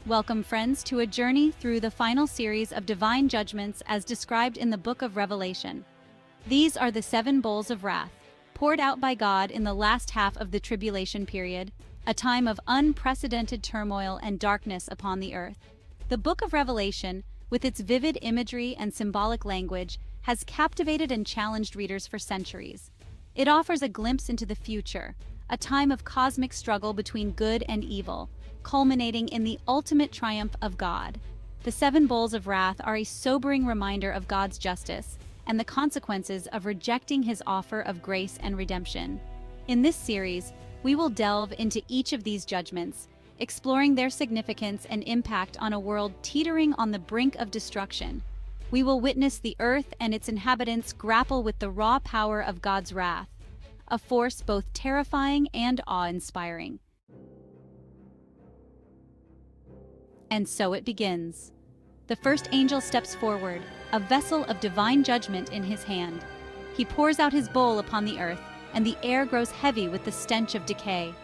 Welcome, friends, to a journey through the final series of divine judgments as described in the book of Revelation. These are the 7 bowls of wrath, poured out by God in the last half of the tribulation period, a time of unprecedented turmoil and darkness upon the earth. The book of Revelation, with its vivid imagery and symbolic language, has captivated and challenged readers for centuries. It offers a glimpse into the future, a time of cosmic struggle between good and evil, culminating in the ultimate triumph of God. The 7 bowls of wrath are a sobering reminder of God's justice and the consequences of rejecting his offer of grace and redemption. In this series, we will delve into each of these judgments, exploring their significance and impact on a world teetering on the brink of destruction. We will witness the earth and its inhabitants grapple with the raw power of God's wrath, a force both terrifying and awe-inspiring. And so it begins. The first angel steps forward, a vessel of divine judgment in his hand. He pours out his bowl upon the earth, and the air grows heavy with the stench of decay.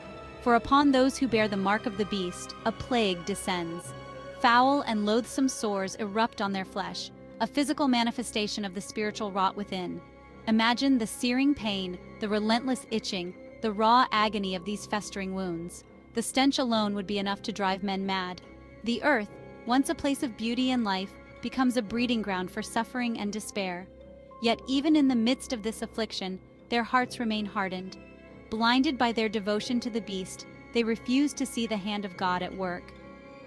For upon those who bear the mark of the beast, a plague descends. Foul and loathsome sores erupt on their flesh, a physical manifestation of the spiritual rot within. Imagine the searing pain, the relentless itching, the raw agony of these festering wounds. The stench alone would be enough to drive men mad. The earth, once a place of beauty and life, becomes a breeding ground for suffering and despair. Yet even in the midst of this affliction, their hearts remain hardened. Blinded by their devotion to the beast, they refuse to see the hand of God at work.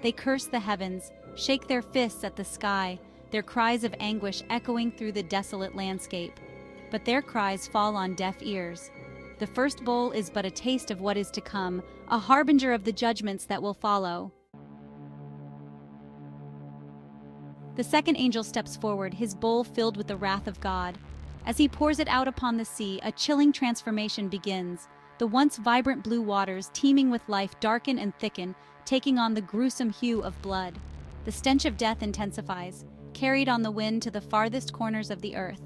They curse the heavens, shake their fists at the sky, their cries of anguish echoing through the desolate landscape. But their cries fall on deaf ears. The first bowl is but a taste of what is to come, a harbinger of the judgments that will follow. The second angel steps forward, his bowl filled with the wrath of God. As he pours it out upon the sea, a chilling transformation begins. The once vibrant blue waters, teeming with life, darken and thicken, taking on the gruesome hue of blood. The stench of death intensifies, carried on the wind to the farthest corners of the earth.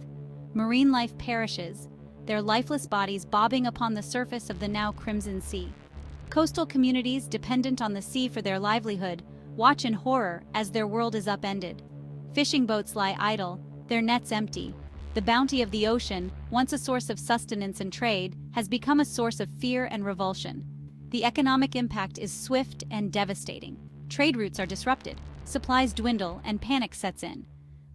Marine life perishes, their lifeless bodies bobbing upon the surface of the now crimson sea. Coastal communities, dependent on the sea for their livelihood, watch in horror as their world is upended. Fishing boats lie idle, their nets empty. The bounty of the ocean, once a source of sustenance and trade, has become a source of fear and revulsion. The economic impact is swift and devastating. Trade routes are disrupted, supplies dwindle, and panic sets in.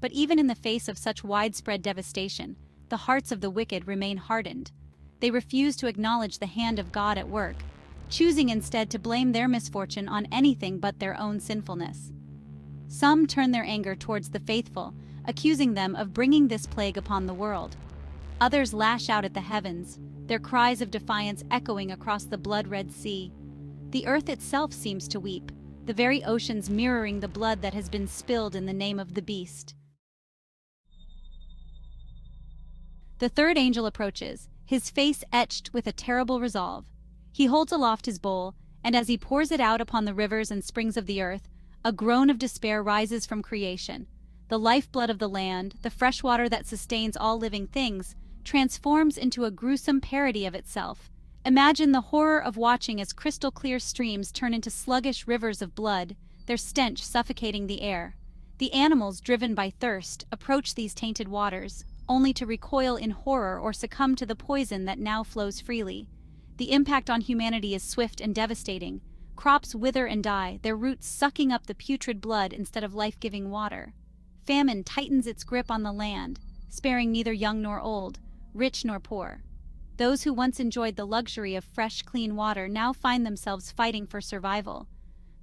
But even in the face of such widespread devastation, the hearts of the wicked remain hardened. They refuse to acknowledge the hand of God at work, choosing instead to blame their misfortune on anything but their own sinfulness. Some turn their anger towards the faithful, accusing them of bringing this plague upon the world. Others lash out at the heavens, their cries of defiance echoing across the blood-red sea. The earth itself seems to weep, the very oceans mirroring the blood that has been spilled in the name of the beast. The third angel approaches, his face etched with a terrible resolve. He holds aloft his bowl, and as he pours it out upon the rivers and springs of the earth, a groan of despair rises from creation. The lifeblood of the land, the freshwater that sustains all living things, transforms into a gruesome parody of itself. Imagine the horror of watching as crystal-clear streams turn into sluggish rivers of blood, their stench suffocating the air. The animals, driven by thirst, approach these tainted waters, only to recoil in horror or succumb to the poison that now flows freely. The impact on humanity is swift and devastating. Crops wither and die, their roots sucking up the putrid blood instead of life-giving water. Famine tightens its grip on the land, sparing neither young nor old, rich nor poor. Those who once enjoyed the luxury of fresh, clean water now find themselves fighting for survival.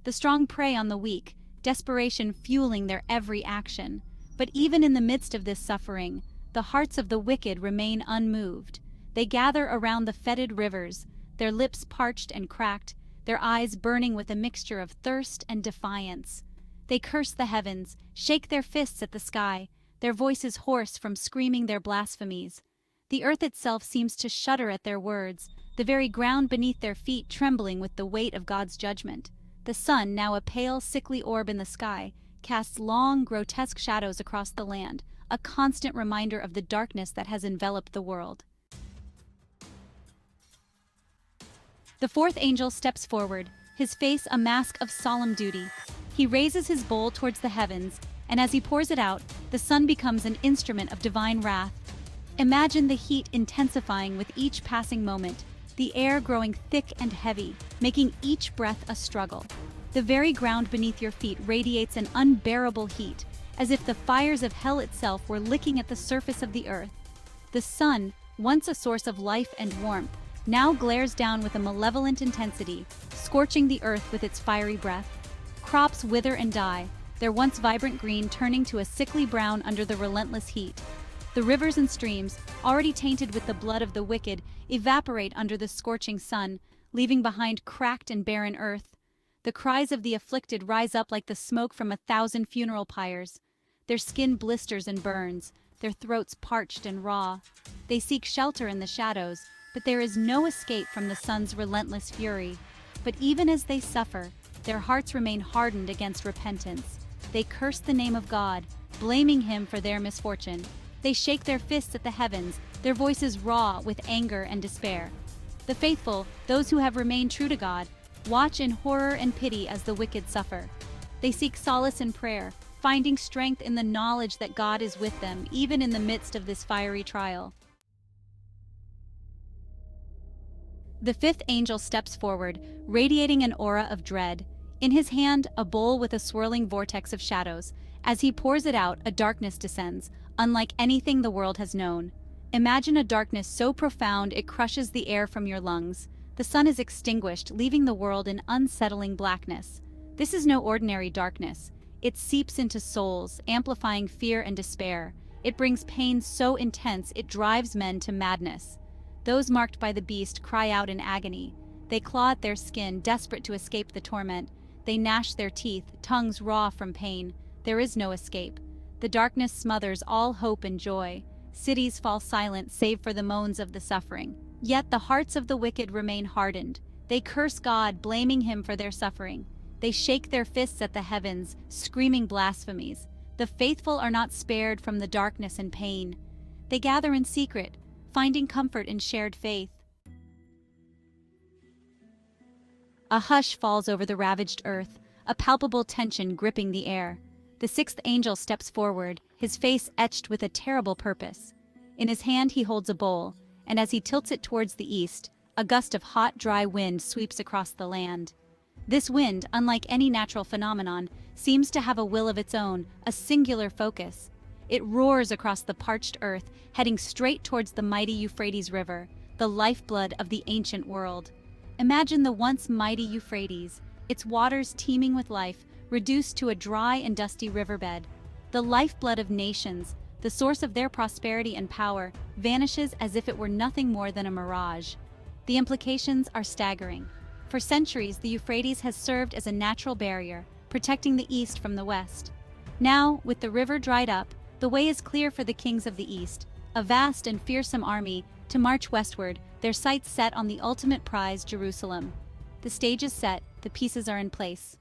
The strong prey on the weak, desperation fueling their every action. But even in the midst of this suffering, the hearts of the wicked remain unmoved. They gather around the fetid rivers, their lips parched and cracked, their eyes burning with a mixture of thirst and defiance. They curse the heavens, shake their fists at the sky, their voices hoarse from screaming their blasphemies. The earth itself seems to shudder at their words, the very ground beneath their feet trembling with the weight of God's judgment. The sun, now a pale, sickly orb in the sky, casts long, grotesque shadows across the land, a constant reminder of the darkness that has enveloped the world. The fourth angel steps forward, his face a mask of solemn duty. He raises his bowl towards the heavens, and as he pours it out, the sun becomes an instrument of divine wrath. Imagine the heat intensifying with each passing moment, the air growing thick and heavy, making each breath a struggle. The very ground beneath your feet radiates an unbearable heat, as if the fires of hell itself were licking at the surface of the earth. The sun, once a source of life and warmth, now glares down with a malevolent intensity, scorching the earth with its fiery breath. Crops wither and die, their once vibrant green turning to a sickly brown under the relentless heat. The rivers and streams, already tainted with the blood of the wicked, evaporate under the scorching sun, leaving behind cracked and barren earth. The cries of the afflicted rise up like the smoke from 1,000 funeral pyres. Their skin blisters and burns, their throats parched and raw. They seek shelter in the shadows, but there is no escape from the sun's relentless fury. But even as they suffer, their hearts remain hardened against repentance. They curse the name of God, blaming him for their misfortune. They shake their fists at the heavens, their voices raw with anger and despair. The faithful, those who have remained true to God, watch in horror and pity as the wicked suffer. They seek solace in prayer, finding strength in the knowledge that God is with them, even in the midst of this fiery trial. The fifth angel steps forward, radiating an aura of dread. In his hand, a bowl with a swirling vortex of shadows. As he pours it out, a darkness descends, unlike anything the world has known. Imagine a darkness so profound it crushes the air from your lungs. The sun is extinguished, leaving the world in unsettling blackness. This is no ordinary darkness. It seeps into souls, amplifying fear and despair. It brings pain so intense it drives men to madness. Those marked by the beast cry out in agony. They claw at their skin, desperate to escape the torment. They gnash their teeth, tongues raw from pain. There is no escape. The darkness smothers all hope and joy. Cities fall silent save for the moans of the suffering. Yet the hearts of the wicked remain hardened. They curse God, blaming him for their suffering. They shake their fists at the heavens, screaming blasphemies. The faithful are not spared from the darkness and pain. They gather in secret, finding comfort in shared faith. A hush falls over the ravaged earth, a palpable tension gripping the air. The sixth angel steps forward, his face etched with a terrible purpose. In his hand he holds a bowl, and as he tilts it towards the east, a gust of hot, dry wind sweeps across the land. This wind, unlike any natural phenomenon, seems to have a will of its own, a singular focus. It roars across the parched earth, heading straight towards the mighty Euphrates River, the lifeblood of the ancient world. Imagine the once mighty Euphrates, its waters teeming with life, reduced to a dry and dusty riverbed. The lifeblood of nations, the source of their prosperity and power, vanishes as if it were nothing more than a mirage. The implications are staggering. For centuries, the Euphrates has served as a natural barrier, protecting the east from the west. Now, with the river dried up, the way is clear for the kings of the east, a vast and fearsome army, to march westward, their sights set on the ultimate prize, Jerusalem. The stage is set, the pieces are in place.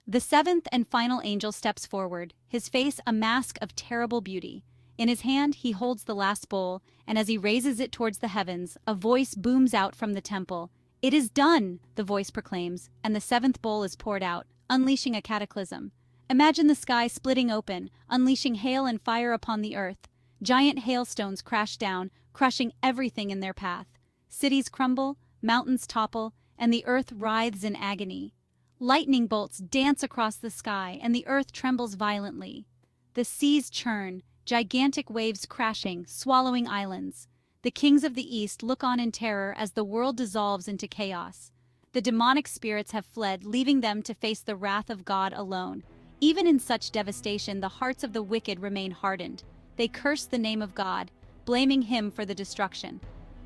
The seventh and final angel steps forward, his face a mask of terrible beauty. In his hand, he holds the last bowl, and as he raises it towards the heavens, a voice booms out from the temple. "It is done," the voice proclaims, and the seventh bowl is poured out, unleashing a cataclysm. Imagine the sky splitting open, unleashing hail and fire upon the earth. Giant hailstones crash down, crushing everything in their path. Cities crumble, mountains topple, and the earth writhes in agony. Lightning bolts dance across the sky, and the earth trembles violently. The seas churn, gigantic waves crashing, swallowing islands. The kings of the east look on in terror as the world dissolves into chaos. The demonic spirits have fled, leaving them to face the wrath of God alone. Even in such devastation, the hearts of the wicked remain hardened. They curse the name of God, blaming him for the destruction.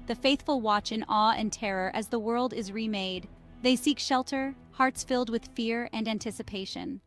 The faithful watch in awe and terror as the world is remade. They seek shelter, hearts filled with fear and anticipation.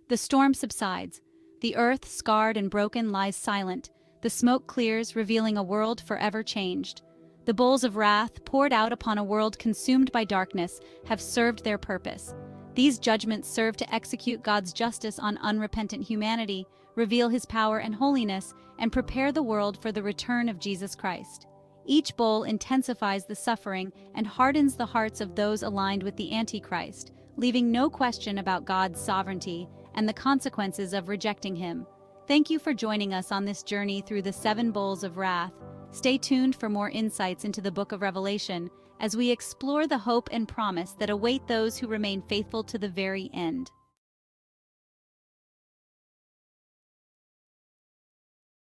The storm subsides. The earth, scarred and broken, lies silent. The smoke clears, revealing a world forever changed. The bowls of wrath, poured out upon a world consumed by darkness, have served their purpose. These judgments serve to execute God's justice on unrepentant humanity, reveal his power and holiness, and prepare the world for the return of Jesus Christ. Each bowl intensifies the suffering and hardens the hearts of those aligned with the Antichrist, leaving no question about God's sovereignty and the consequences of rejecting him. Thank you for joining us on this journey through the 7 bowls of wrath. Stay tuned for more insights into the book of Revelation as we explore the hope and promise that await those who remain faithful to the very end.